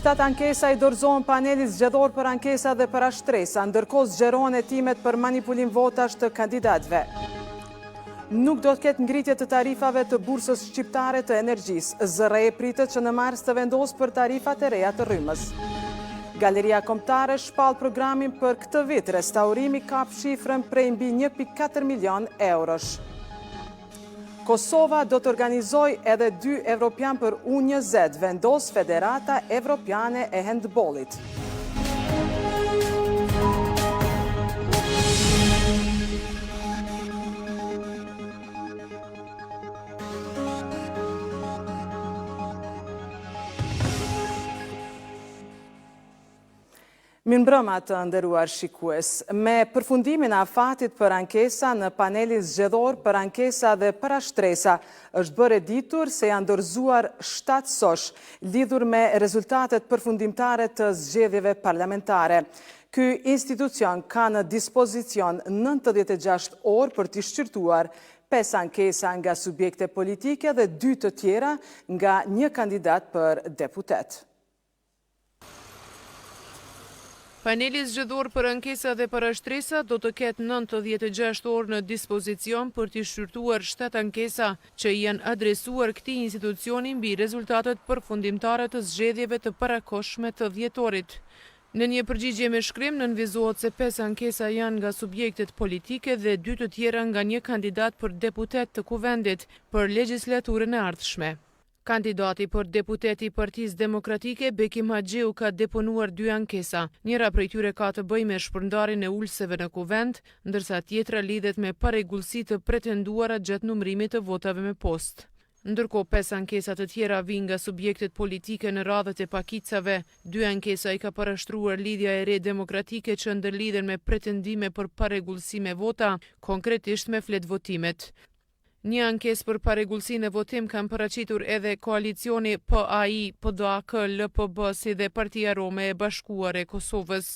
7 ankesa i dorëzohen panelit zgjedhor për ankesa dhe për ashtresa, ndërkohë zgjerohen hetimet për manipulim votash të kandidatëve. Nuk do të ketë ngritje të tarifave të bursës shqiptare të energjisë. ZRE pritet që në mars të vendosë për tarifat e reja të rrymës. Galeria Kombëtare shpall programin për këtë vit. Restaurimi kap shifrën prej mbi 1.4 milion eurosh. Kosova do të organizoj edhe 2 Evropian për U20, vendos Federata Evropiane e Handbollit. Mirëmbrëma të nderuar shikues. Me përfundimin e afatit për ankesa në panelin zgjedhor për ankesa dhe për ashtresa, është bërë e ditur se janë dorëzuar 7 sosh lidhur me rezultatet përfundimtare të zgjedhjeve parlamentare. Ky institucion ka në dispozicion 96 orë për t'i shqyrtuar 5 ankesa nga subjekte politike dhe 2 të tjera nga një kandidat për deputet. Paneli zgjedhor për ankesa dhe për ashtresa do të ketë 96 orë në dispozicion për t'i shqyrtuar 7 ankesa që janë adresuar këtij institucioni mbi rezultatet përfundimtare të zgjedhjeve të parakohshme të dhjetorit. Në një përgjigje me shkrim nënvizohet se 5 ankesa janë nga subjektet politike dhe 2 të tjera nga një kandidat për deputet të kuvendit për legjislaturën e ardhshme. Kandidati për deputeti i Partisë Demokratike, Bekim Haxhiu, ka deponuar 2 ankesa. Njëra prej tyre ka të bëjë me shpërndarjen e ulseve në kuvend, ndërsa tjetra lidhet me parregullsi të pretenduara gjatë numërimit të votave me postë. Ndërkohë 5 ankesa të tjera vijnë nga subjektet politike në radhët e pakicave. 2 ankesa i ka parashtruar Lidhja e Re Demokratike që ndërlidhen me pretendime për parregullsi me vota, konkretisht me fletvotimet. Një ankesë për parregullsi në votim kanë paraqitur edhe koalicioni PAI, PDAK, LPB si dhe Partia Rome e Bashkuar e Kosovës.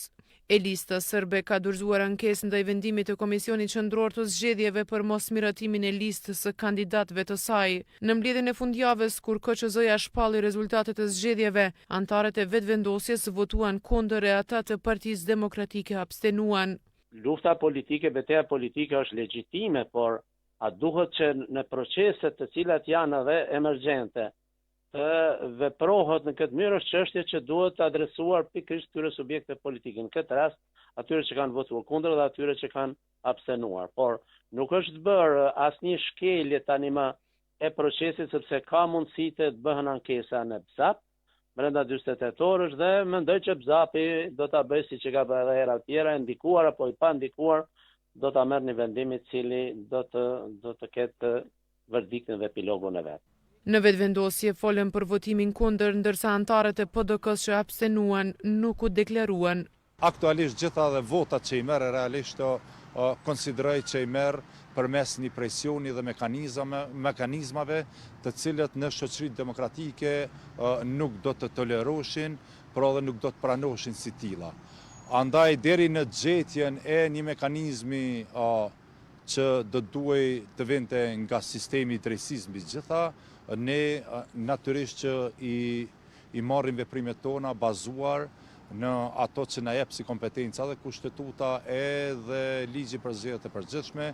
E-lista serbe ka dorëzuar ankesë ndaj vendimit të Komisionit Qendror të Zgjedhjeve për mosmiratimin e listës së kandidatëve të saj. Në mbledhjen e fundjavës, kur KQZ-ja shpalli rezultatet e zgjedhjeve, anëtarët e vetëvendosjes votuan kundër e ata të Partisë Demokratike abstenuan. Lufta politike, betejë politike është legjitime, por a duhet që në proceset të cilat janë edhe emergjente të veprohet në këtë mënyrë është çështje që duhet të adresuar pikërisht këtyre subjekte politike. Në këtë rast, atyre që kanë votuar kundër dhe atyre që kanë abstenuar. Por nuk është bërë asnjë shkelje tani më e procesit sepse ka mundësi të bëhen ankesa në BZAP brenda 48 orësh dhe mendoj që BZAP-i do ta bëjë siç e ka bërë edhe hera tjera, ndikuar apo i pa ndikuar, do ta merr një vendim i cili do të ketë verdiktin dhe epilogun e vet. Në vetëvendosje folën për votimin kundër, ndërsa anëtarët e PDK-s që abstenuan nuk u deklaruan. Aktualisht gjitha dhe votat që i merr realisht konsideroj që i merr përmes një presioni dhe mekanizmave të cilët në shoqëritë demokratike nuk do të toleroshin, por edhe nuk do të pranoshin si tilla. Andaj deri në gjetjen e një mekanizmi që do duhej të vinte nga sistemi i drejtësisë mbi gjitha, ne natyrisht që i marrim veprimet tona bazuar në ato që na jep si kompetenca dhe kushtetuta edhe ligji për zgjedhjet e përgjithshme,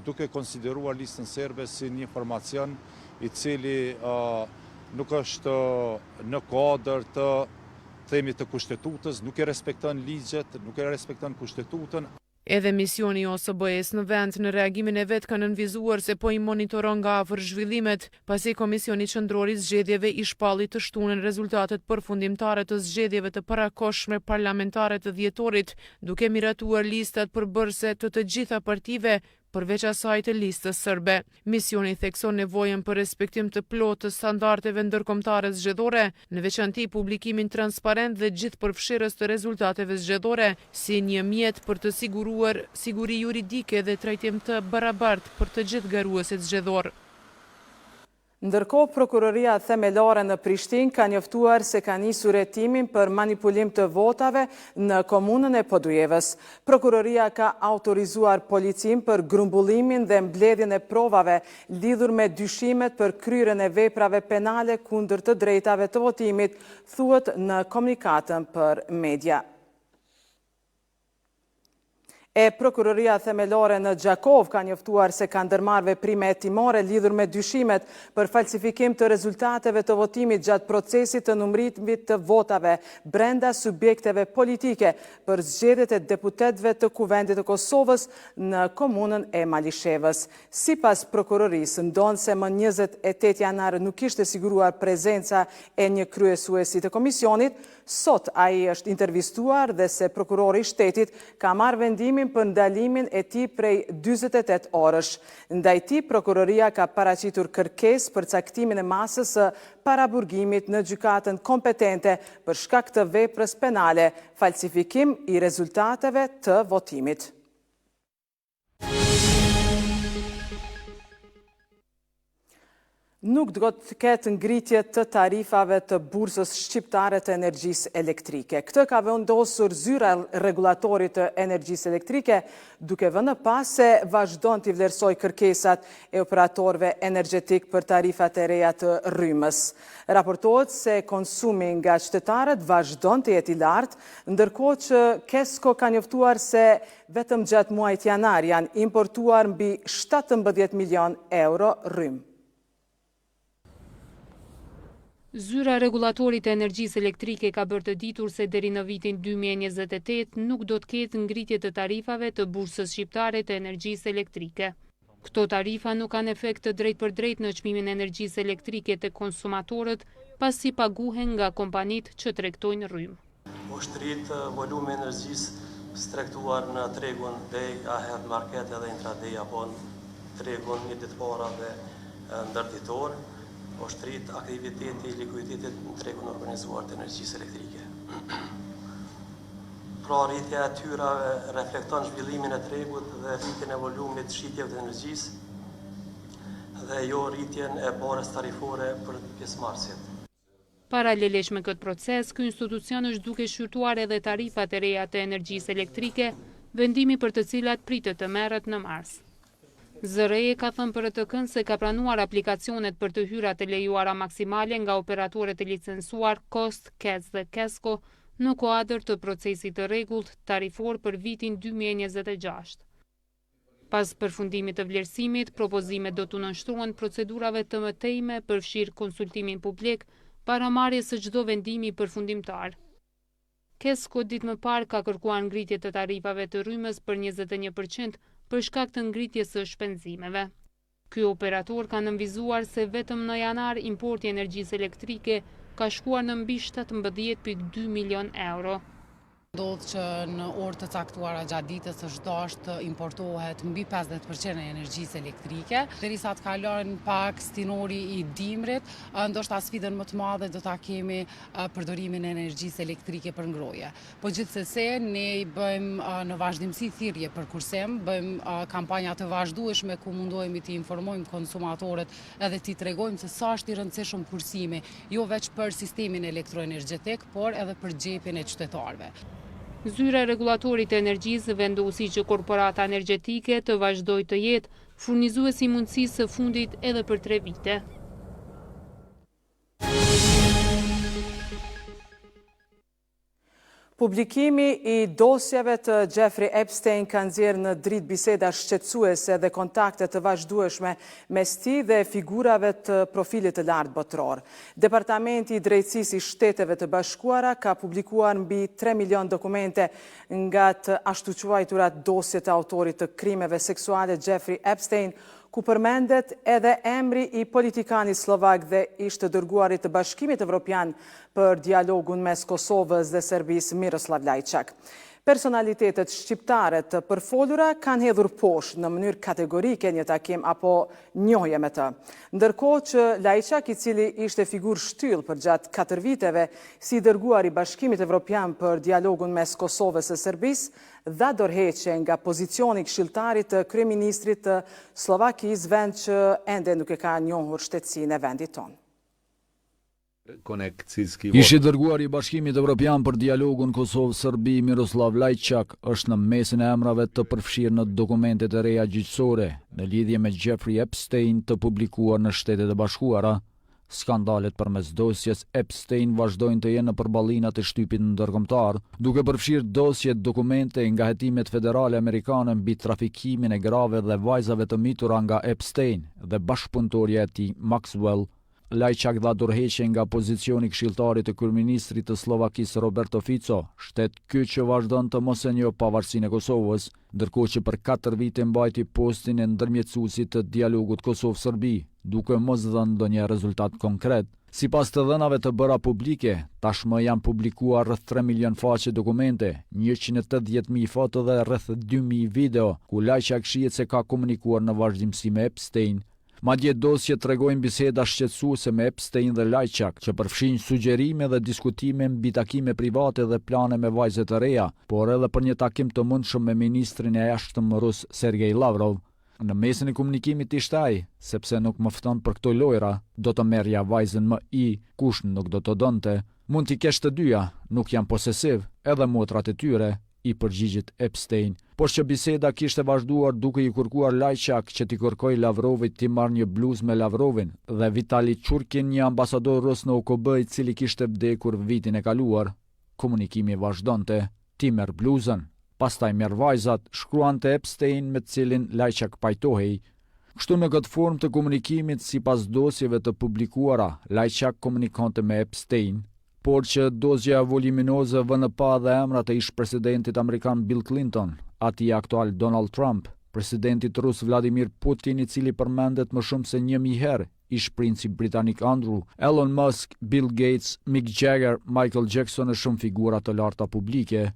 duke konsideruar listën serbe si një formacion i cili nuk është në kuadër të themi të kushtetutës, nuk e respekton ligjet, nuk e respekton kushtetutën. Edhe misioni i OSBE-s në vend në reagimin e vet ka nënvizuar se po i monitoron nga afër zhvillimet, pasi Komisioni Qendror i Zgjedhjeve i shpalli të shtunën rezultatet përfundimtare të zgjedhjeve të parakohshme parlamentare të dhjetorit, duke miratuar listat përbërëse të gjitha partive, përveç asaj të listës serbe. Misioni thekson nevojën për respektim të plotë të standardeve ndërkombëtare zgjedhore, në veçanti publikimin transparent dhe gjithëpërfshirës të rezultateve zgjedhore, si një mjet për të siguruar siguri juridike dhe trajtim të barabartë për të gjithë garuesit zgjedhor. Ndërkohë, prokuroria themelore në Prishtinë ka njoftuar se ka nisur hetimin për manipulim të votave në komunën e Podujevës. Prokuroria ka autorizuar policin për grumbullimin dhe mbledhjen e provave lidhur me dyshimet për kryerjen e veprave penale kundër të drejtave të votimit, thuhet në komunikatën për media. Prokuroria themelore në Gjakov ka njoftuar se ka ndërmarrë veprime hetimore lidhur me dyshimet për falsifikim të rezultateve të votimit gjatë procesit të numërimit të votave brenda subjekteve politike për zgjedhjet e deputetëve të Kuvendit të Kosovës në komunën e Malishevës. Sipas prokurorisë, ndonse më 28 janar nuk ishte siguruar prezenca e një kryesuesi të komisionit, sot ai është intervistuar dhe se prokurori i shtetit ka marrë vendimin për ndalimin e tij prej 48 orësh. Ndaj tij, prokuroria ka paraqitur kërkesë për caktimin e masës së paraburgimit në gjykatën kompetente për shkak të veprës penale, falsifikim i rezultateve të votimit. Nuk do të ketë ngritje të tarifave të bursës shqiptare të energjisë elektrike. Këtë ka vendosur zyra rregullatori të energjisë elektrike, duke vënë pas se vazhdon t'i vlerësoj kërkesat e operatorëve energjetik për tarifat e reja të rrymës. Raportohet se konsumi nga qytetarët vazhdon të jetë i lartë, ndërkohë që Kesko ka njoftuar se vetëm gjatë muajit janar janë importuar mbi 17 milion euro rrymë. Zyra rregullatorit të energjisë elektrike ka bërë të ditur se deri në vitin 2028 nuk do të ketë ngritje të tarifave të bursës shqiptare të energjisë elektrike. Këto tarifa nuk kanë efekt të drejt për drejt në çmimin e energjisë elektrike të konsumatorët, pasi paguhen nga kompanitë që tregtojnë rrymë. Ushtrit volumi energjisë tregtuar në tregun day ahead market edhe intraday apo tregun një ditë para dhe ndërditor. Ushtrit aktiviteti i likuiditetit në tregun organizuar të energjisë elektrike. Pra rritja e tyrave reflekton zhvillimin e tregut dhe rritjen e volumit shitjeve të energjisë dhe jo rritjen e barës tarifore për pjesëmarrësit. Paralelisht me këtë proces, ky institucion është duke shqyrtuar edhe tarifat e reja të energjisë elektrike, vendimi për të cilat pritet të merret në mars. ZRE ka thënë për ETK-n se ka pranuar aplikacionet për të hyrat e lejuara maksimale nga operatorët e licencuar Kost, KEZ dhe Kesko në kuadër të procesit të rregullt tarifor për vitin 2026. Pas përfundimit të vlerësimit, propozimet do të nënshtrohen procedurave të mëtejme përfshirë konsultimin publik para marrjes së çdo vendimi përfundimtar. Kesko ditë më parë ka kërkuar ngritje të tarifave të rrymës për 21% për shkak të ngritjes së shpenzimeve. Ky operator ka nënvizuar se vetëm në janar importi i energjisë elektrike ka shkuar në mbi 17.2 milion euro. Ndodh që në orë të caktuara gjatë ditës së dashtë importohet mbi 50% e energjisë elektrike. Derisa të kalon pak stinori i dimrit, ndoshta sfidën më të madhe do ta kemi përdorimin e energjisë elektrike për ngrohje. Po gjithsesi ne bëjmë në vazhdimsi thirrje për kursim, bëjmë kampanja të vazhdueshme ku mundohemi të informojmë konsumatorët edhe t'i tregojmë se sa është i rëndësishëm kursimi, jo vetëm për sistemin elektroenergjetik, por edhe për xhepin e qytetarëve. Zyra rregullatorit të energjisë vendosi që korporata energjetike të vazhdojë të jetë furnizuesi mundësisë së fundit edhe për 3 vite. Publikimi i dosjeve të Jeffrey Epstein ka nxjerrë në dritë biseda shqetësuese dhe kontakte të vazhdueshme mes tij dhe figurave të profilit të lartë botror. Departamenti i Drejtësisë i Shteteve të Bashkuara ka publikuar mbi 3 milion dokumente nga të ashtu quajturat dosje të autorit të krimeve seksuale Jeffrey Epstein, ku përmendet edhe emri i politikanit slovak dhe ish të dërguarit të Bashkimit Evropian për dialogun mes Kosovës dhe Serbisë Miroslav Lajçak. Personalitetet shqiptare të përfolura kanë hedhur poshtë në mënyrë kategorike një takim apo njohje me të. Ndërkohë që Lajçak, i cili ishte figurë shtyllë për gjatë 4 viteve, si dërguar i Bashkimit Evropian për dialogun mes Kosovës e Serbisë, dha dorëheqje nga pozicioni këshilltarit të kryeministrit të Slovakisë, vend që ende nuk e ka njohur shtetësinë e vendit tonë. Ishi dërguar i Bashkimit Evropian për dialogun Kosovë-Serbi Miroslav Lajçak është në mesin e emrave të përfshirë në dokumentet e reja gjyqësore në lidhje me Jeffrey Epstein të publikuar në Shtetet e Bashkuara. Skandalet përmes dosjes Epstein vazhdojnë të jenë në përballinat e shtypit ndërkombëtar, duke përfshirë dosje dokumente nga hetimet federale amerikane mbi trafikimin e grave dhe vajzave të mitura nga Epstein dhe bashkëpunëtorja e tij Maxwell. Lajçak dha dorëheqje nga pozicioni këshilltarit të kryeministrit të Slovakisë Roberto Fico, shtet ky që vazhdon të mos e njohë pavarësinë e Kosovës, ndërkohë që për 4 vite mbajti postin e ndërmjetësuesit të dialogut Kosovë-Serbi, duke mos dhënë ndonjë rezultat konkret. Sipas të dhënave të bëra publike, tashmë janë publikuar rreth 3 milion faqe dokumente, 180.000 foto dhe rreth 2.000 video, ku Lajçak shihet se ka komunikuar në vazhdimsi me Epstein. Madje dosjet tregojnë biseda shqetësuese me Epstein dhe Lajçak, që përfshin sugjerime dhe diskutime mbi takime private dhe plane me vajze të reja, por edhe për një takim të mundshëm me ministrin e jashtëm rus Sergej Lavrov. Në mesin e komunikimit ishte ai, sepse nuk më fton për këto lojra, do të merrja vajzën më i, kush nuk do të donte, mund t'i kesh të dyja, nuk janë posesiv, edhe motrat e tyre, i përgjigjit Epstein, por që biseda kishte vazhduar duke i kërkuar Lajçak që t'i kërkoj Lavrovit t'i marrë një bluzë me Lavrovin dhe Vitali Churkin, një ambasador rus në OKB i cili kishte vdekur vitin e kaluar. Komunikimi vazhdonte, ti merr bluzën, pastaj merr vajzat, shkruante Epstein me cilin Lajçak pajtohej. Kështu në këtë formë të komunikimit, sipas dosjeve të publikuara, Lajçak komunikonte me Epstein, por që dosja voluminoze vënë pa dhe emrat e ish-presidentit amerikan Bill Clinton, atij aktual Donald Trump, presidentit rus Vladimir Putin, i cili përmendet më shumë se 1000 herë, ish-princi britanik Andrew, Elon Musk, Bill Gates, Mick Jagger, Michael Jackson e shumë figura të larta publike.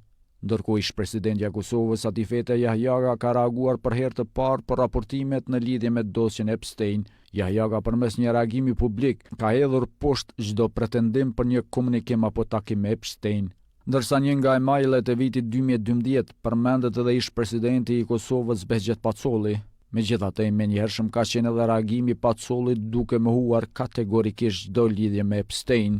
Ndërkohë ish-presidentja e Kosovës Atifete Jahjaga ka reaguar për herë të parë për raportimet në lidhje me dosjen Epstein. Jahjaga përmes një reagimi publik ka hedhur poshtë çdo pretendim për një komunikim apo takim me Epstein. Ndërsa një nga emailet e vitit 2012 përmendet edhe ish-presidenti i Kosovës Behçet Pacolli. Megjithatë, menjëhershëm ka qenë edhe reagimi i Pacollit duke mohuar kategorikisht çdo lidhje me Epstein.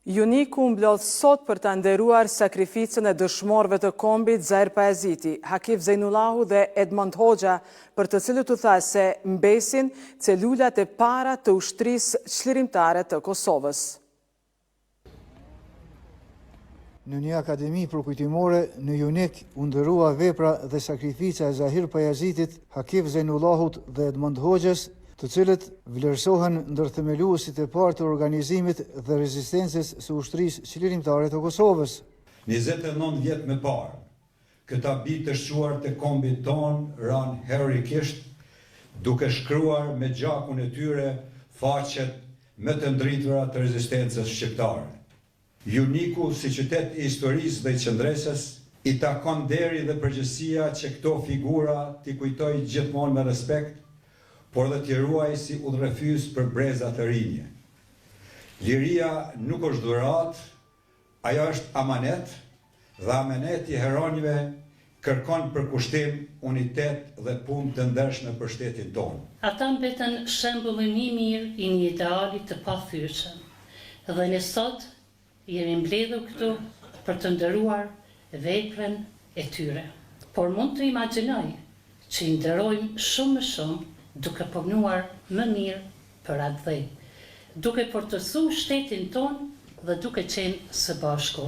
Juniku mblodh sot për të nderuar sakrificën e dëshmorëve të kombit Zair Pajaziti, Hakif Zejnullahu dhe Edmond Hoxha, për të cilët u tha se mbesin celulat e para të ushtrisë çlirimtare të Kosovës. Në një akademi përkujtimore në Junik u ndërua vepra dhe sakrifica e Zair Pajazitit, Hakif Zejnullahut dhe Edmond Hoxhës, të cilët vlerësohen ndër themeluesit e parë të organizimit dhe rezistencës së ushtrisë çlirimtare të Kosovës. 29 vjet më parë, këta bitë të shquar të kombit ton ran heroikisht, duke shkruar me gjakun e tyre faqet më të ndritura të rezistencës shqiptare. Juniku, si qytet i historisë dhe i qëndresës, i takon deri dhe përgjegjësia që këto figura t'i kujtoj gjithmonë me respekt, por dhe t'i ruaj si udhërrefys për breza të rinje. Liria nuk është dhurat, ajo është amanet, dhe amaneti i heronjve kërkon përkushtim, unitet dhe punë të ndershme për shtetin tonë. Ata mbeten shembullin më i mirë i një ideali të pathyrshëm, dhe ne sot jemi mbledhur këtu për të nderuar veprën e tyre. Por mund të imagjinoj që i nderojmë shumë më shumë duke punuar më mirë për atë dhej, duke fortësuar shtetin ton dhe duke qenë së bashku.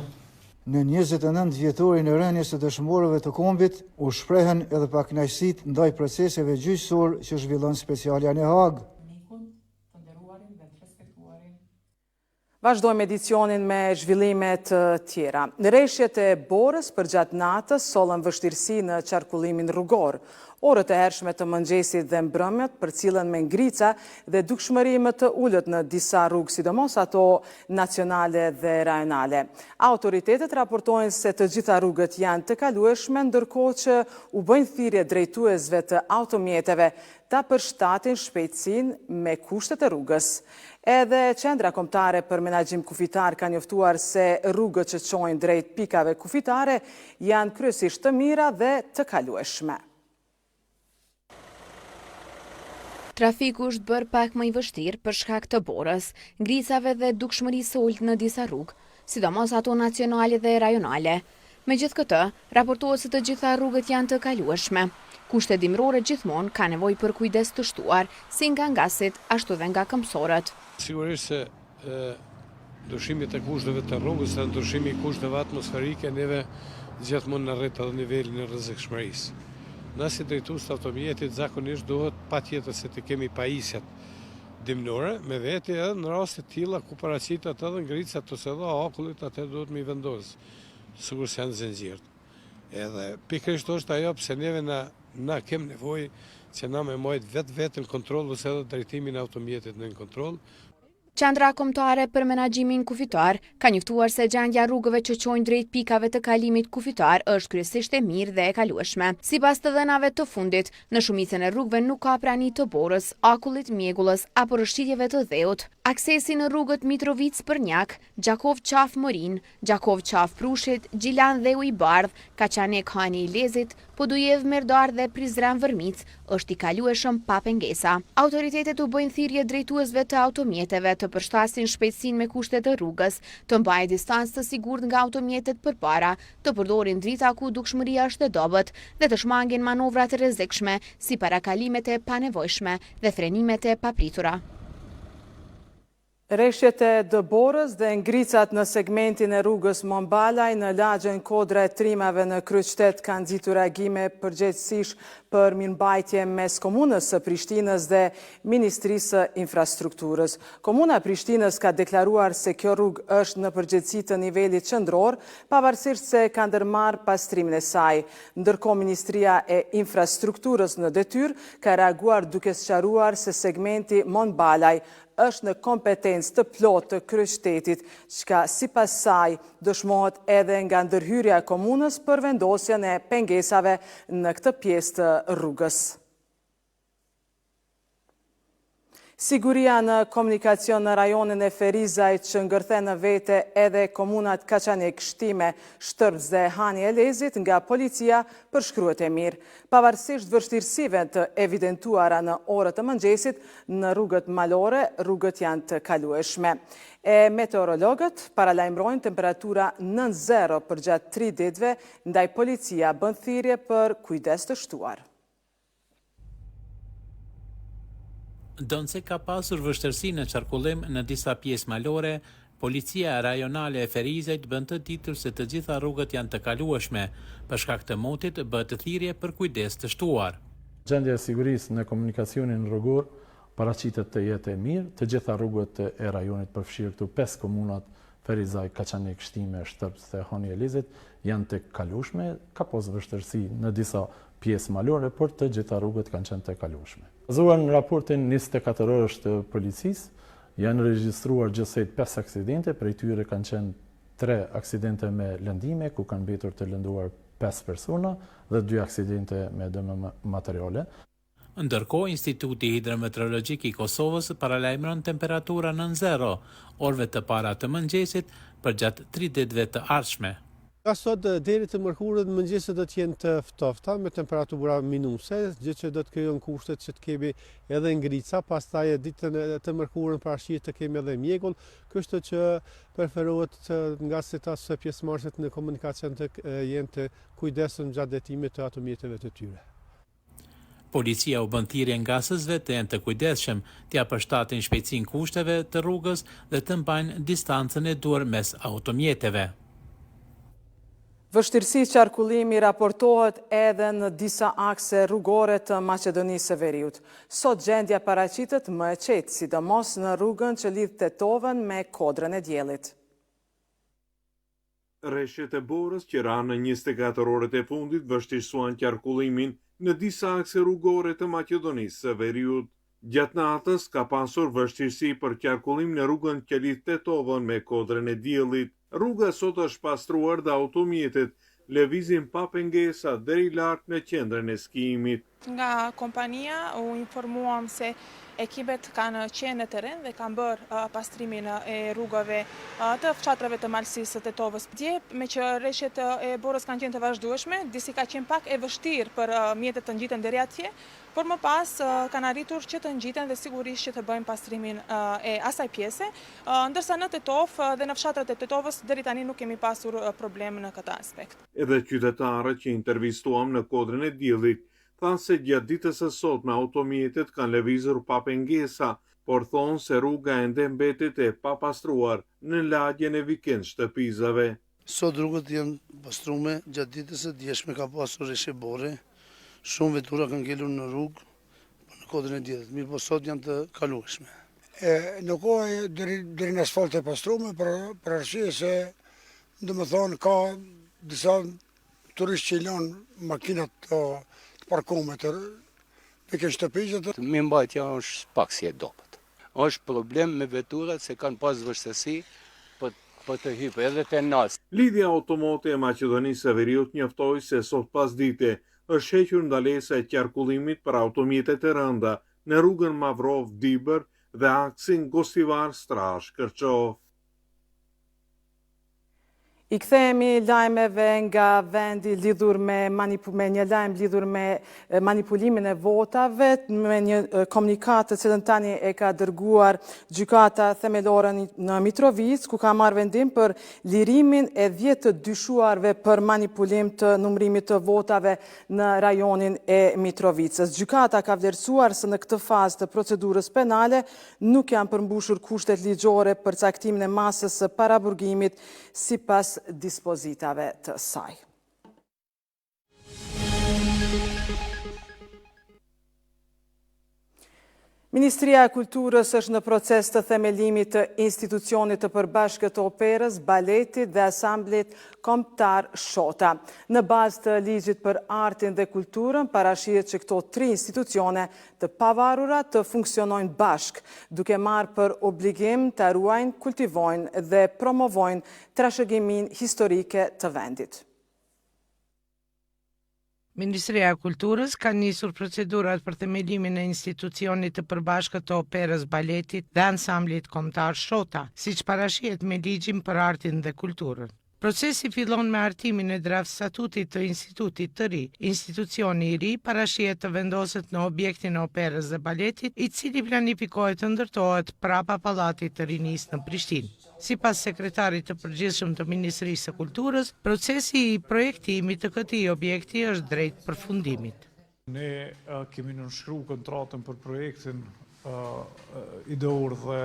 Në 29 vjetorin e rënies së dëshmorëve të kombit, u shprehen edhe pakënaqësitë ndaj proceseve gjyqësor që zhvillon specialja në Hag. Vazhdojmë edicionin me zhvillimet tjera. Rreshjet e Borës përgjatë natës sollën vështirësi në qarkullimin rrugor. Orët e hershme të mëngjesit dhe mbrëmjet përcillen me ngrica dhe dukshmëri më të ulët në disa rrugë, sidomos ato nacionale dhe rajonale. Autoritetet raportojnë se të gjitha rrugët janë të kalueshme, ndërkohë që u bëjnë thirrje drejtuesve të automjeteve ta përshtatin shpejtësinë me kushtet e rrugës. Edhe Qendra Kombëtare për Menaxhim Kufitar ka njoftuar se rrugët që çojnë drejt pikave kufitare janë kryesisht të mira dhe të kalueshme. Trafiku është bërë pak më i vështirë për shkak të borës, ngrisave dhe dukshmërisë së ulët në disa rrugë, sidomos ato nacionale dhe rajonale. Megjithatë, raportohet se të gjitha rrugët janë të kalueshme. Kushtet dimrore gjithmonë ka nevojë për kujdes të shtuar, si nga ngasit, ashtu dhe nga këmbësorët. Sigurisht se ndryshimit e kushteve të rrugës dhe ndryshimi i kushteve atmosferike neve gjithmonë në rrit edhe nivelin e rrezikshmërisë. Na si drejtues të automjetit zakonisht duhet patjetër se të kemi pajisjet dimnore me vete edhe në raste të tilla ku paraqitet edhe ngricat ose edhe akullit, atë duhet mi vendos, sigurisht janë zinxhirt. Edhe pikërisht është ajo pse neve na kem nevojë që na me mojt vetën kontroll ose edhe drejtimin e automjetit në kontroll. Qendra Kombëtare për Menaxhimin Kufitar ka njoftuar se gjendja rrugëve që çojnë drejt pikave të kalimit kufitar është kryesisht e mirë dhe e kalueshme. Sipas të dhënave të fundit, në shumicën e rrugëve nuk ka prani të borës, akullit, mjegullës apo rrëshqitjeve të dheut. Aksesi në rrugët Mitrovic-Përnjak, Gjakov-Qaf-Morin, Gjakov-Qaf-Prushit, Gjilan-Dheu i Bardh, Kaçanek-Hani i Lezit, Podujev-Merdar dhe Prizren-Vërmic është i kalueshëm pa pengesa. Autoritetet u bëjnë thirrje drejtuesve të automjeteve të përshtasin shpejtësinë me kushtet e rrugës, të mbajnë distancë të sigurt nga automjetet përpara, të përdorin drita ku dukshmëria është e dobët dhe të shmangin manovrat e rrezikshme si parakalimet e panevojshme dhe frenimet e papritura. Rreshjet e Dëborës dhe ngricat në segmentin e rrugës Mombalaj në lagjën kodra e trimave në Kryqëzet kanë nxitur reagime përgjegjësisht për mirëmbajtje mes komunës së Prishtinës dhe Ministrisë së Infrastrukturës. Komuna e Prishtinës ka deklaruar se kjo rrugë është në përgjegjësi të nivelit qendror, pavarësisht se ka ndërmarrë pastrimin e saj. Ndërkohë Ministria e Infrastrukturës në detyrë ka reaguar duke sqaruar se segmenti Mombalaj është në kompetencë të plotë të kryeqytetit, çka sipas saj dëshmohet edhe nga ndërhyrja e komunës për vendosjen e pengesave në këtë pjesë të rrugës. Siguria në komunikacion në rajonin e Ferizajt që ngërthen në vete edhe komunat Kaçanek, Shtime, Shtërbës dhe Hani e Lezit nga policia përshkruhet e mirë. Pavarësisht vështirësive të evidentuara në orët të mëngjesit, në rrugët malore, rrugët janë të kalueshme. Meteorologët paralajmërojnë temperatura nën zero për gjatë 3 ditëve, ndaj policia bën thirrje për kujdes të shtuar. Donse ka pasur vështirësi në qarkullim në disa pjesë malore, policia rajonale e Ferizajt bën të ditur se të gjitha rrugët janë të kalueshme, për shkak të motit bëhet thirrje për kujdes të shtuar. Gjendja e sigurisë në komunikacionin rrugor paraqitet të jetë e mirë, të gjitha rrugët e rajonit përfshirë këtu 5 komunat Ferizaj, Kaçanek, Shtime, Shtërbës dhe Hani e Lezit janë të kalueshme, ka pas vështirësi në disa pjesë malore, por të gjitha rrugët kanë qenë të kalueshme. Bazuar në raportin 24 orësh të policisë, janë regjistruar gjithsej 5 aksidente, prej tyre kanë qenë 3 aksidente me lëndime, ku kanë mbetur të lënduar 5 persona dhe 2 aksidente me dëme materiale. Ndërkohë, Instituti Hidrometeorologjik i Kosovës paralajmëron temperatura nën zero, orëve të para të mëngjesit për gjatë 3 ditëve të ardhshme. Ka sot deri të mërkurët mëngjesit do të jenë të ftofta me temperatura minuse, gjë që do të krijon kushtet që të kemi edhe ngrica, pastaj ditën të mërkurën paraqit të kemi edhe mjegull, kështu që preferohet nga se ta pjesëmarrësit në komunikacion të jenë të kujdesshëm gjatë detimit të automjeteve të tyre. Policia u bën thirrje ngasësve të jenë të kujdesshëm, t'ia përshtatin shpejtësinë kushteve të rrugës dhe të mbajnë distancën e duhur mes automjeteve. Vështirësi qarkullimi raportohet edhe në disa akse rrugore të Maqedonisë së Veriut. Sot gjendja paraqitet më e qetë, sidomos në rrugën që lidh Tetovën me Kodrën e Diellit. Rreshtet e Borës që ranë në 24 orët e fundit vështirësuan qarkullimin në disa akse rrugore të Maqedonisë së Veriut. Gjatë natës ka pasur vështirësi për qarkullim në rrugën që lidh Tetovën me Kodrën e Diellit. Rruga sot është pastruar dhe automjetet lëvizin pa pengesa deri lart në qendrën e skijimit. Nga kompania u informuam se ekipet kanë qenë në teren dhe kanë bërë pastrimin e rrugave të fshatrave të malësisë të Tetovës. Dje, me që rreshtet e Borës kanë qenë të vazhdueshme, disi ka qenë pak e vështirë për mjetet të ngjiten deri atje, por më pas kanë arritur që të ngjiten dhe sigurisht që të bëjmë pastrimin e asaj pjese, ndërsa në Tetovë dhe në fshatrat e Tetovës deri tani nuk kemi pasur problem në këtë aspekt. Edhe qytetarët që intervistuam në Kodrën e Diellit thanë se gjatë ditës së sotme automjetet kanë lëvizur pa pengesa, por thonë se rruga ende mbetet e papastruar në lagjen e vikend shtëpizave. Sot rrugët janë pastrume, gjatë ditës së djeshme ka pasur rreshje bore, shumë vetura kanë ngelur në rrugë në Kodrën e Diellit, mirë po sot janë të kalueshme. Nuk ka deri në asfalt e pastrume për arsye se domethënë ka disa turistë që lanë makinat të parkume të pikën shtëpizet. Mirëmbajtja është pak si e dobët. Është problem me veturat se kanë pas vështirësi për të hyrë edhe te nas. Lidhja automote e Maqedonisë së Veriut njoftoi se sot pasdite është hequr ndalesa e qarkullimit për automjetet e rënda në rrugën Mavrov-Dibër dhe aksin Gostivar-Strash-Kërçov. I kthehemi lajmeve nga vendi lidhur me një lajm lidhur me manipulimin e votave, me një komunikat të cilën tani e ka dërguar gjykata themelore në Mitrovic, ku ka marrë vendim për lirimin e 10 të dyshuarve për manipulim të numërimit të votave në rajonin e Mitrovicës. Gjykata ka vlerësuar se në këtë fazë të procedurës penale nuk janë përmbushur kushtet ligjore për caktimin e masës së paraburgimit sipas dispozitave të saj. Ministria e Kulturës është në proces të themelimit të institucionit të përbashkët të operës, baletit dhe asamblit kombëtar Shota. Në bazë të ligjit për artin dhe kulturën, parashihet që këto 3 institucione të pavarura të funksionojnë bashk, duke marrë për obligim të ruajnë, kultivojnë dhe promovojnë trashëgimin historike të vendit. Ministria e Kulturës ka nisur procedurat për themelimin e institucionit të përbashkët të operës, baletit dhe ansamblit kombëtar Shota, siç parashihet me ligjin për artin dhe kulturën. Procesi fillon me hartimin e draft statutit të institutit të ri. Institucioni i ri parashihet të vendoset në objektin e operës dhe baletit, i cili planifikohet të ndërtohet prapa Pallatit të Rinisë në Prishtinë. Sipas sekretarit të përgjithshëm të Ministrisë së Kulturës, procesi i projektimit të këtij objekti është drejt përfundimit. Ne kemi nënshkruar kontratën për projektin ideor dhe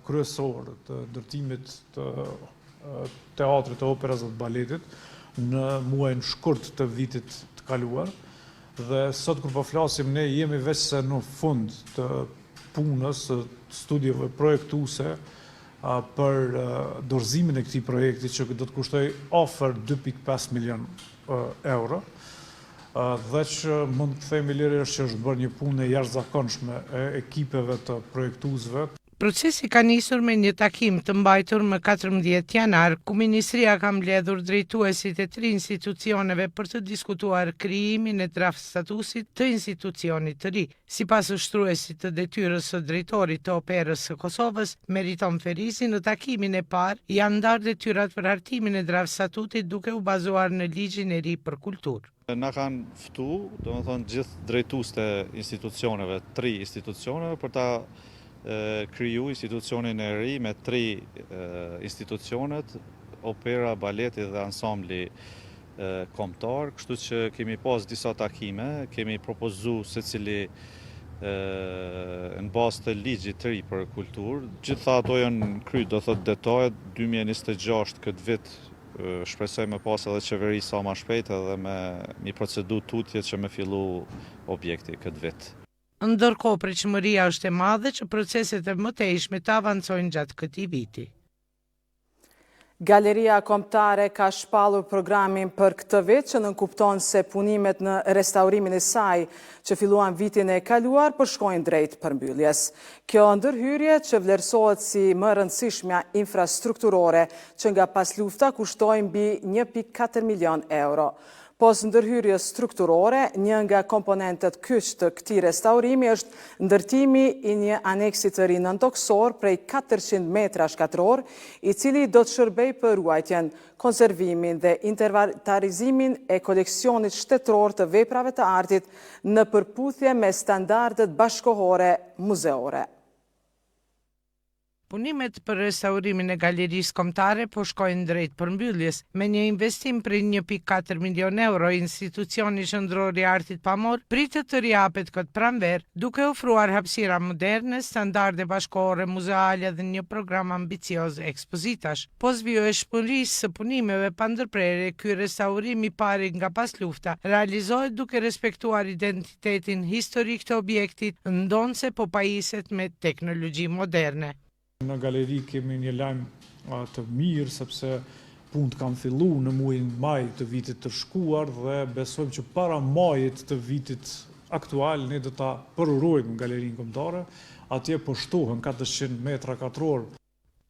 kryesor të ndërtimit të teatrit, të operës dhe të baletit në muajin shkurt të vitit të kaluar. Dhe sot kur po flasim, ne jemi veç se në fund të punës, të studieve projektuese për dorëzimin e këtij projekti që do të kushtoj afër 2.5 milion euro. Dhe që mund të themi lirisht që është bërë një punë e jashtëzakonshme e ekipeve të projektuesve. Procesi ka nisur me një takim të mbajtur më 14 janar, ku Ministria ka mbledhur drejtuesit e 3 institucioneve për të diskutuar krijimin e draft statusit të institucionit të ri. Sipas ushtruesit të detyrës së drejtorit të operës së Kosovës, Meriton Ferisi, në takimin e parë janë ndarë detyrat për hartimin e draft statutit duke u bazuar në ligjin e ri për kulturë. Na kanë ftu, domethënë gjithë drejtuesit e institucioneve, 3 institucioneve për ta kriju institucionin e ri me 3 institucionet, opera, baleti dhe ansambli kombëtar, kështu që kemi pas disa takime, kemi propozu secili në bazë të ligjit të ri për kulturë. Gjitha ato janë kry, do thot detajet 2026 këtë vit shpresoj me pas edhe qeveri sa ma shpejt edhe me një procedu tutje që me fillu objekti këtë vit. Ndërkohë pritshmëria është e madhe që proceset e mëtejshme të avancojnë gjatë këtij viti. Galeria Kombëtare ka shpallur programin për këtë vit që nënkupton se punimet në restaurimin e saj që filluan vitin e kaluar përshkojnë drejt përmbylljes. Kjo ndërhyrje që vlerësohet si më rëndësishmja infrastrukturore që nga pas lufta kushtoi mbi 1.4 milion euro. Pos ndërhyrjes strukturore, një nga komponentët kyç të këtij restaurimi është ndërtimi i një aneksi të ri nëntoksor prej 400 metra shkatror, i cili do të shërbej për ruajtjen, konservimin dhe inventarizimin e koleksionit shtetëror të veprave të artit në përputhje me standardet bashkohore muzeore. Punimet për restaurimin e Galerisë Kombëtare po shkojnë drejt përmbylljes. Me një investim për 1.4 milion euro, institucioni qendror i artit pamor pritet të riapet këtë pranverë, duke ofruar hapësira moderne, standarde bashkëkohore muzeale dhe një program ambicioz ekspozitash. Pos vijshmërisë së punimeve pa ndërprerje, ky restaurim i pari nga pas lufta realizohet duke respektuar identitetin historik të objektit, ndonse po pajiset me teknologji moderne. Në galeri kemi një lajm të mirë sepse punët kanë filluar në muajin maj të vitit të shkuar dhe besojmë që para majit të vitit aktual ne do ta përurojmë galerinë kombëtare, atje po shtohen 400 metra katror.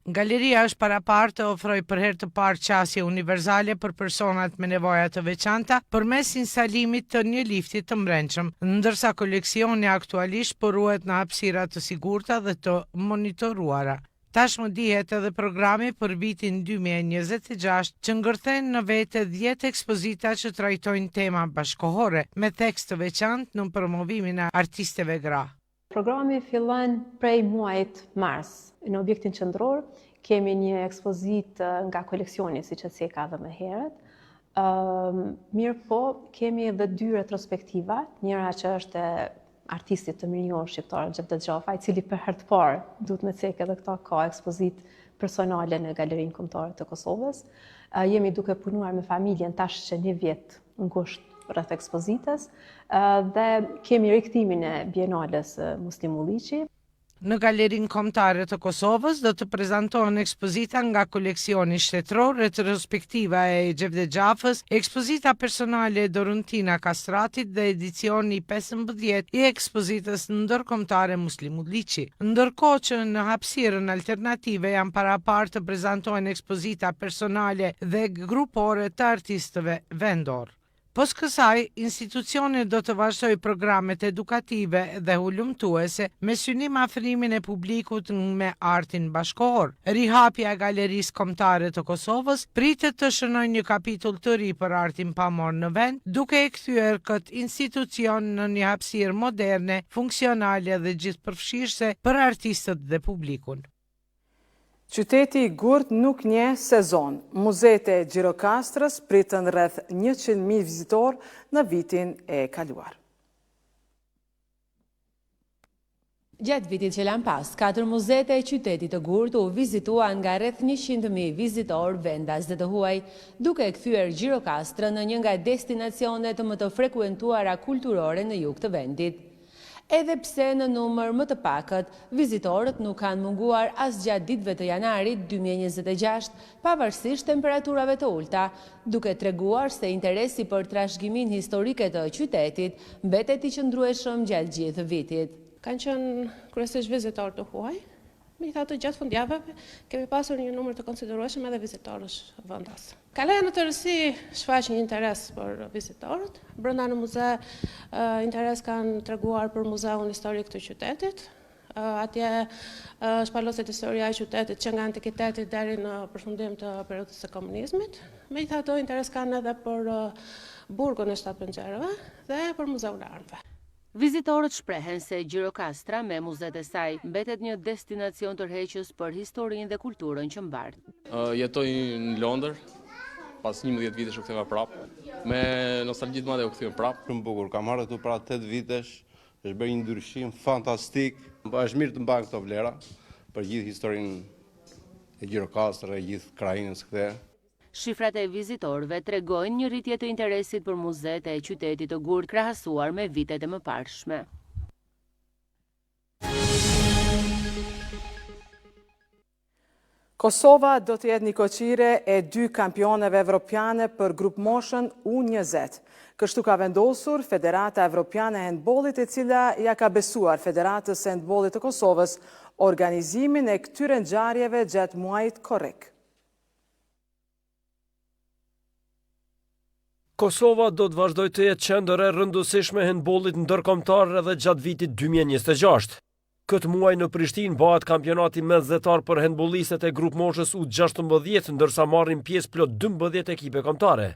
Galeria është paraparë të ofrojë për herë të parë qasje universale për personat me nevoja të veçanta përmes instalimit të një lifti të mbrëmshëm, ndërsa koleksioni aktualisht po ruhet në hapësira të sigurta dhe të monitoruara. Tashmë dihet edhe programi për vitin 2026 që ngërthen në vete 10 ekspozita që trajtojnë tema bashkohore me tekst të veçantë në promovimin e artisteve gra. Programi fillon prej muajit mars. Në objektin qendror kemi një ekspozitë nga koleksioni, siç e theka edhe më herët. Mirë po, kemi edhe 2 retrospektiva, njëra që është e artistit të mirënjohur shqiptar Xhevdet Xhafa, i cili për herë të parë duhet me cek edhe këta ka ekspozitë personale në Galerinë Kombëtare të Kosovës. Jemi duke punuar me familjen tash që 1 vjet në kusht rreth ekspozitës dhe kemi rikthimin e Bienales Muslim Ulliçi. Në Galerinë Kombëtare të Kosovës do të prezantohen ekspozita nga koleksioni shtetëror, retrospektiva e Xhevdet Xhafës, ekspozita personale e Dorontina Kastratit dhe edicioni 15 i ekspozitës ndërkombëtare Muslim Ulliçi. Ndërkohë që në hapësirën alternative janë paraparë të prezantohen ekspozita personale dhe grupore të artistëve vendor. Pos kësaj, institucioni do të vazhdojë programet edukative dhe hulumtuese me synim afrimin e publikut me artin bashkëkohor. Rihapja e Galerisë Kombëtare të Kosovës pritet të shënojë një kapitull të ri për artin pamor në vend, duke e kthyer këtë institucion në një hapësirë moderne, funksionale dhe gjithëpërfshirëse për artistët dhe publikun. Qyteti i Gurt nuk njeh sezon. Muzeet e Gjirokastrës pritën rreth 100.000 vizitor në vitin e kaluar. Gjatë vitit që lan pas, 4 muzeet e qytetit të Gurt u vizituan nga rreth 100.000 vizitor vendas dhe të huaj, duke kthyer Gjirokastrën në një nga destinacionet më të frekuentuara kulturore në jug të vendit. Edhe pse në numër më të pakët, vizitorët nuk kanë munguar as gjatë ditëve të janarit 2026, pavarësisht temperaturave të ulta, duke treguar se interesi për trashëgimin historike të qytetit mbetet i qëndrueshëm gjatë gjithë vitit. Kanë qenë kryesisht vizitorë të huaj. Megjithatë, gjatë fundjavëve kemi pasur një numër të konsiderueshëm edhe vizitorësh vendas. Kaloja në tërësi shfaq një interes për vizitorët. Brenda në muze interes kanë treguar për muzeun historik të qytetit. Atje shpaloset historia e qytetit që nga antikiteti deri në përfundim të periudhës së komunizmit. Megjithatë, interes kanë edhe për burgun e 7 penxherëve dhe për muzeun e armëve. Vizitorët shprehen se Gjirokastra me muzeet e saj mbetet një destinacion tërheqës për historinë dhe kulturën që mbart. Jetoj në Londër, pas 11 vitesh u ktheva prapë. Me nostalgji të madhe u kthyem prapë. Shumë bukur, kam marrë këtu pra 8 vitesh, është bërë një ndryshim fantastik. Është mirë të mbahen këto vlera për gjithë historinë e Gjirokastrës, e gjithë krajinën së këthe. Shifrat e vizitorëve tregojnë një rritje të interesit për muzeet e qytetit të Gurd krahasuar me vitet e mëparshme. Kosova do të jetë një koqire e 2 kampioneve evropiane për grup moshën U20. Kështu ka vendosur Federata Evropiane e Handbollit, e cila ja ka besuar Federatës së Handbollit të Kosovës organizimin e këtyre ngjarjeve gjatë muajit korrik. Kosova do të vazhdojë të jetë qendër e rëndësishme e handbollit ndërkombëtar edhe gjatë vitit 2026. Këtë muaj në Prishtinë bëhet kampionati mesdhetar për handbollistët e grup moshës U16, ndërsa marrin pjesë plot 12 ekipe kombëtare.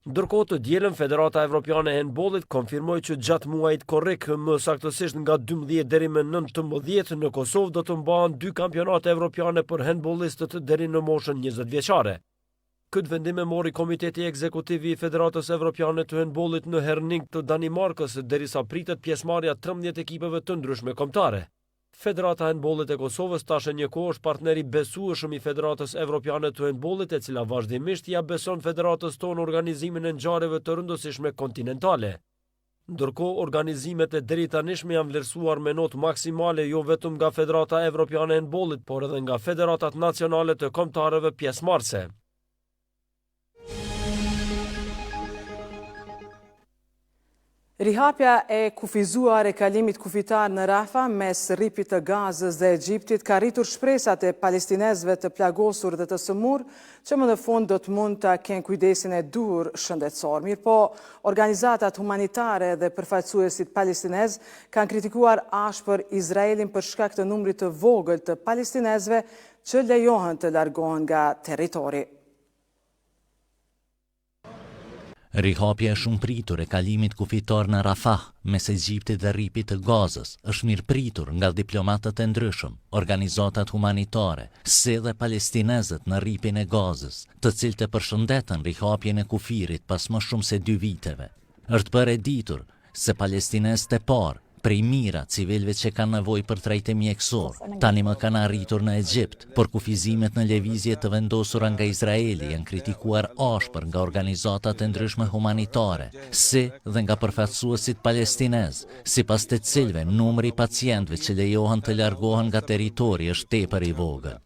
Ndërkohë të dielën Federata Evropiane e Handbollit konfirmoi që gjatë muajit korrik, më saktësisht nga 12 deri më 19, në Kosovë do të mbahen 2 kampionate evropiane për handbollistët deri në moshën 20 vjeçare. Këtë vendim e mori Komiteti Ekzekutiv i Federatës Evropiane të Handbollit në Herning të Danimarkës, derisa pritet pjesëmarrja 13 ekipeve të ndryshme kombëtare. Federata e Handbollit e Kosovës tashë një kohë është partneri besueshëm i Federatës Evropiane të Handbollit, e cila vazhdimisht ja beson Federatës tonë organizimin e ngjarjeve të rëndësishme kontinentale. Ndërkohë, organizimet e deritanishme janë vlerësuar me notë maksimale jo vetëm nga Federata Evropiane e Handbollit, por edhe nga Federatat Nacionale të Kombëtarëve pjesëmarrëse. Rihapja e kufizuar e kalimit kufitar në Rafah mes rripit të Gazës dhe Egjiptit ka rritur shpresat e palestinezëve të plagosur dhe të sëmur, që më në fund do të mund të kenë kujdesin e duhur shëndetësor. Mirë po, organizatat humanitare dhe përfaqësuesit palestinezë kanë kritikuar ashpër Izraelin për shkak të numrit të vogël të palestinezëve që lejohen të largohen nga territori. Rihapja e shumë pritur e kalimit kufitar në Rafah mes Egjiptit dhe rripit të Gazës është mirë pritur nga diplomatët e ndryshëm, organizatat humanitare, si dhe palestinezët në rripin e Gazës, të cilët e përshëndetën rihapjen e kufirit pas më shumë se 2 viteve. Është bërë e ditur se palestinezët e parë prej mira civilëve që kanë nevojë për trajtim mjekësor, tani më kanë arritur në Egjipt, por kufizimet në lëvizje të vendosura nga Izraeli janë kritikuar ashpër nga organizatat e ndryshme humanitare, si dhe nga përfaqësuesit palestinez, sipas të cilëve numri i pacientëve që lejohen të largohen nga territori është tepër i vogël.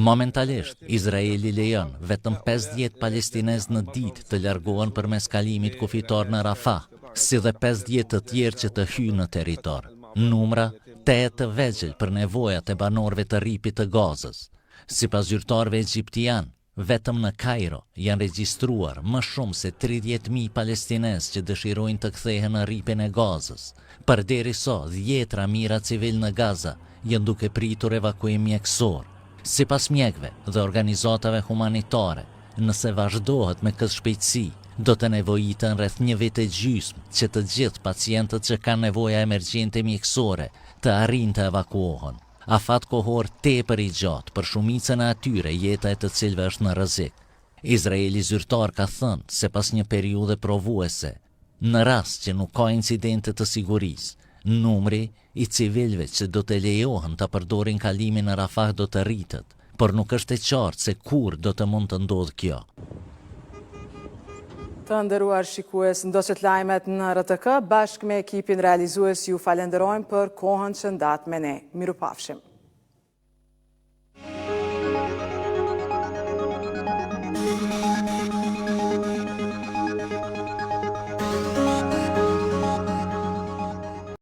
Momentalisht, Izraeli lejon vetëm 50 palestinez në ditë të largohen përmes kalimit kufitar në Rafah, si dhe 50 të tjerë që të hyjnë në territor. Numra të vegjël për nevojat e banorëve të rripit të Gazës. Sipas zyrtarëve egjiptian, vetëm në Kairo janë regjistruar më shumë se 30.000 palestinezë që dëshirojnë të kthehen në rripin e Gazës. Përderisa 10 mijëra civil në Gaza janë duke pritur evakuim mjekësor. Sipas mjekëve dhe organizatave humanitare, nëse vazhdohet me këtë shpejtësi, do të nevojiten rreth 1 vit e gjysmë që të gjithë pacientët që kanë nevoja emergjente mjekësore të arrijnë të evakuohen. Afat kohor tepër i gjatë për shumicën e atyre jeta e të cilëve është në rrezik. Izraeli zyrtar ka thënë se pas një periudhe provuese, në rast që nuk ka incidente të sigurisë, numri i civilëve që do të lejohen të përdorin kalimin në Rafah do të rritet, por nuk është e qartë se kur do të mund të ndodhë kjo. Të nderuar shikues, ndoqët lajmet në RTK, bashkë me ekipin realizues ju falenderojmë për kohën që ndatë me ne. Mirupafshim.